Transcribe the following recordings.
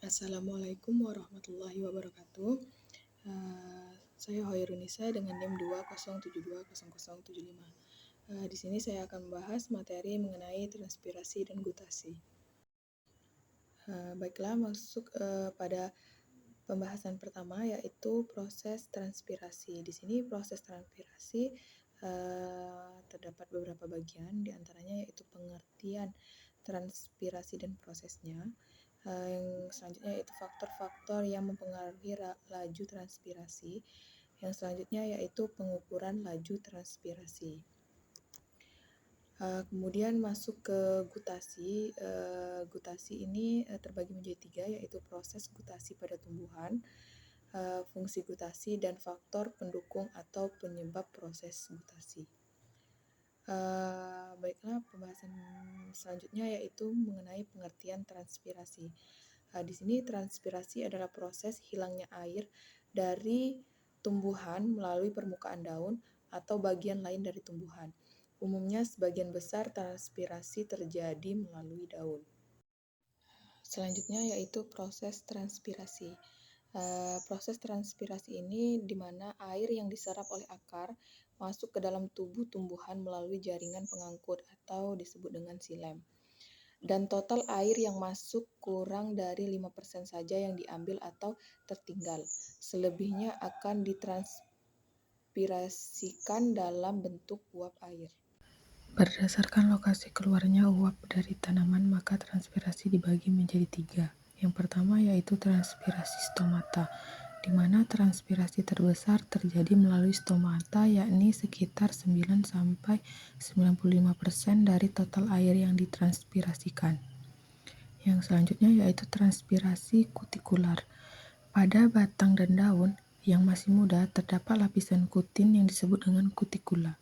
Assalamualaikum warahmatullahi wabarakatuh. Saya Hoirunisa dengan NIM 207200075. Di sini saya akan membahas materi mengenai transpirasi dan gutasi. Baiklah, masuk pada pembahasan pertama, yaitu proses transpirasi. Di sini proses transpirasi terdapat beberapa bagian, diantaranya yaitu pengertian transpirasi dan prosesnya. Yang selanjutnya yaitu faktor-faktor yang mempengaruhi laju transpirasi. Yang selanjutnya yaitu pengukuran laju transpirasi. Kemudian masuk ke gutasi. Gutasi ini terbagi menjadi 3, yaitu proses gutasi pada tumbuhan, fungsi gutasi, dan faktor pendukung atau penyebab proses gutasi. Baiklah, pembahasan selanjutnya yaitu mengenai pengertian transpirasi. Di sini transpirasi adalah proses hilangnya air dari tumbuhan melalui permukaan daun atau bagian lain dari tumbuhan. Umumnya sebagian besar transpirasi terjadi melalui daun. Selanjutnya yaitu proses transpirasi. Proses transpirasi ini di mana air yang diserap oleh akar masuk ke dalam tubuh tumbuhan melalui jaringan pengangkut atau disebut dengan silem. Dan total air yang masuk kurang dari 5% saja yang diambil atau tertinggal. Selebihnya akan ditranspirasikan dalam bentuk uap air. Berdasarkan lokasi keluarnya uap dari tanaman, maka transpirasi dibagi menjadi 3. Yang pertama yaitu transpirasi stomata, di mana transpirasi terbesar terjadi melalui stomata, yakni sekitar 9-95% dari total air yang ditranspirasikan. Yang selanjutnya yaitu transpirasi kutikular. Pada batang dan daun yang masih muda terdapat lapisan kutin yang disebut dengan kutikula.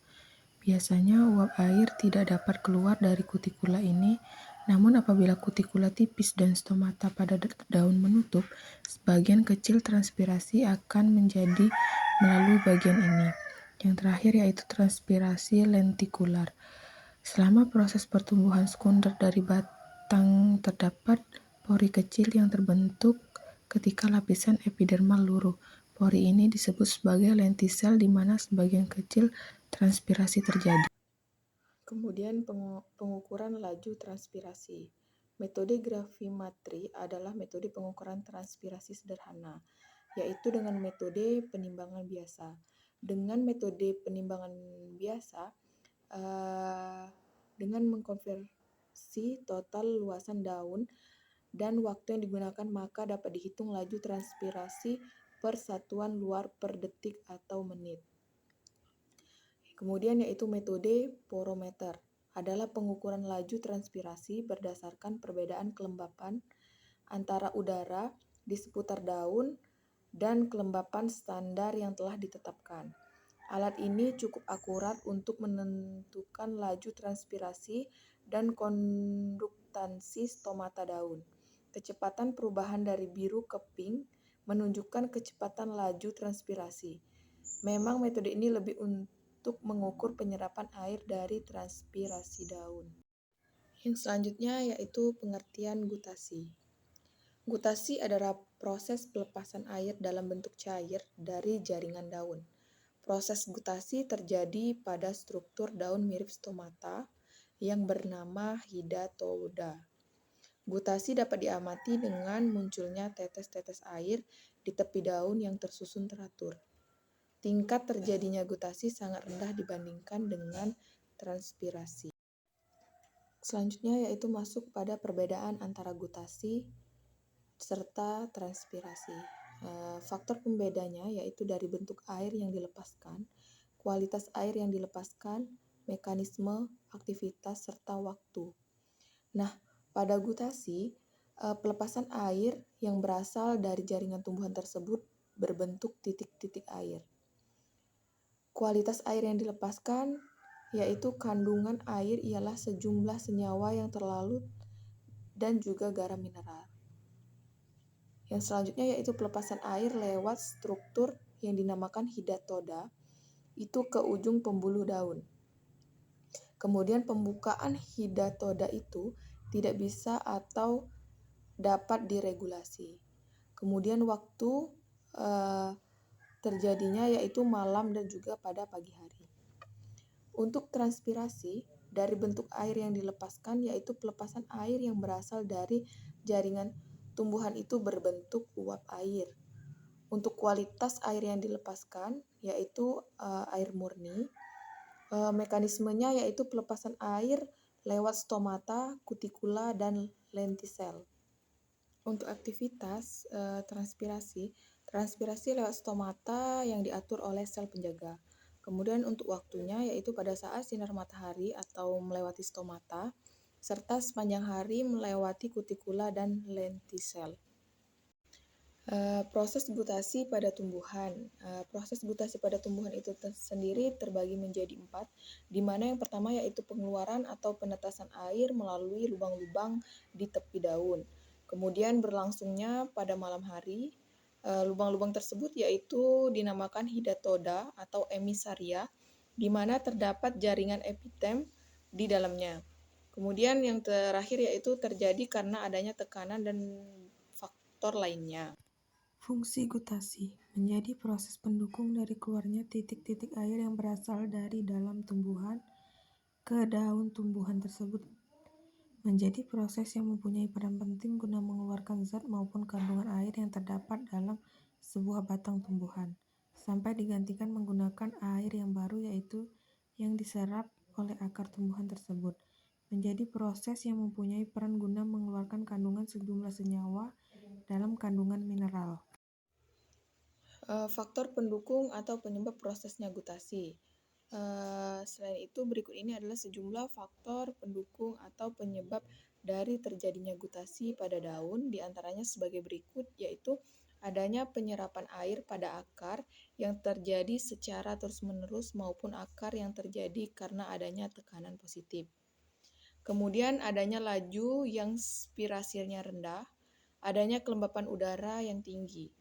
Biasanya uap air tidak dapat keluar dari kutikula ini, namun apabila kutikula tipis dan stomata pada daun menutup, sebagian kecil transpirasi akan menjadi melalui bagian ini. Yang terakhir yaitu transpirasi lentikular. Selama proses pertumbuhan sekunder dari batang terdapat pori kecil yang terbentuk ketika lapisan epidermal luruh. Pori ini disebut sebagai lentisel, di mana sebagian kecil transpirasi terjadi. Kemudian pengukuran laju transpirasi. Metode gravimetri adalah metode pengukuran transpirasi sederhana, yaitu dengan metode penimbangan biasa. Dengan metode penimbangan biasa, dengan mengkonversi total luasan daun dan waktu yang digunakan, maka dapat dihitung laju transpirasi per satuan luar per detik atau menit. Kemudian yaitu metode porometer adalah pengukuran laju transpirasi berdasarkan perbedaan kelembapan antara udara di seputar daun dan kelembapan standar yang telah ditetapkan. Alat ini cukup akurat untuk menentukan laju transpirasi dan konduktansi stomata daun. Kecepatan perubahan dari biru ke pink menunjukkan kecepatan laju transpirasi. Memang metode ini lebih untuk mengukur penyerapan air dari transpirasi daun. Yang selanjutnya yaitu pengertian gutasi. Gutasi adalah proses pelepasan air dalam bentuk cair dari jaringan daun. Proses gutasi terjadi pada struktur daun mirip stomata yang bernama hidatoda. Gutasi dapat diamati dengan munculnya tetes-tetes air di tepi daun yang tersusun teratur. Tingkat terjadinya gutasi sangat rendah dibandingkan dengan transpirasi. Selanjutnya yaitu masuk pada perbedaan antara gutasi serta transpirasi. Faktor pembedanya yaitu dari bentuk air yang dilepaskan, kualitas air yang dilepaskan, mekanisme, aktivitas, serta waktu. Nah, pada gutasi, pelepasan air yang berasal dari jaringan tumbuhan tersebut berbentuk titik-titik air. Kualitas air yang dilepaskan yaitu kandungan air ialah sejumlah senyawa yang terlarut dan juga garam mineral. Yang selanjutnya yaitu pelepasan air lewat struktur yang dinamakan hidatoda, itu ke ujung pembuluh daun. Kemudian pembukaan hidatoda itu tidak bisa atau dapat diregulasi. Kemudian waktu terjadinya yaitu malam dan juga pada pagi hari. Untuk transpirasi, dari bentuk air yang dilepaskan yaitu pelepasan air yang berasal dari jaringan tumbuhan itu berbentuk uap air. Untuk kualitas air yang dilepaskan yaitu air murni, mekanismenya yaitu pelepasan air lewat stomata, kutikula, dan lentisel. Untuk aktivitas transpirasi lewat stomata yang diatur oleh sel penjaga. Kemudian untuk waktunya yaitu pada saat sinar matahari atau melewati stomata, serta sepanjang hari melewati kutikula dan lentisel. Proses gutasi pada tumbuhan. Proses gutasi pada tumbuhan itu sendiri terbagi menjadi 4, di mana yang pertama yaitu pengeluaran atau penetasan air melalui lubang-lubang di tepi daun. Kemudian berlangsungnya pada malam hari. Lubang-lubang tersebut yaitu dinamakan hidatoda atau emisaria, di mana terdapat jaringan epitem di dalamnya. Kemudian yang terakhir yaitu terjadi karena adanya tekanan dan faktor lainnya. Fungsi gutasi menjadi proses pendukung dari keluarnya titik-titik air yang berasal dari dalam tumbuhan ke daun tumbuhan tersebut. Menjadi proses yang mempunyai peran penting guna mengeluarkan zat maupun kandungan air yang terdapat dalam sebuah batang tumbuhan, sampai digantikan menggunakan air yang baru yaitu yang diserap oleh akar tumbuhan tersebut. Menjadi proses yang mempunyai peran guna mengeluarkan kandungan sejumlah senyawa dalam kandungan mineral. Faktor pendukung atau penyebab prosesnya gutasi. Selain itu, berikut ini adalah sejumlah faktor pendukung atau penyebab dari terjadinya gutasi pada daun, diantaranya sebagai berikut, yaitu adanya penyerapan air pada akar yang terjadi secara terus-menerus maupun akar yang terjadi karena adanya tekanan positif. Kemudian adanya laju yang spirasinya rendah, adanya kelembapan udara yang tinggi.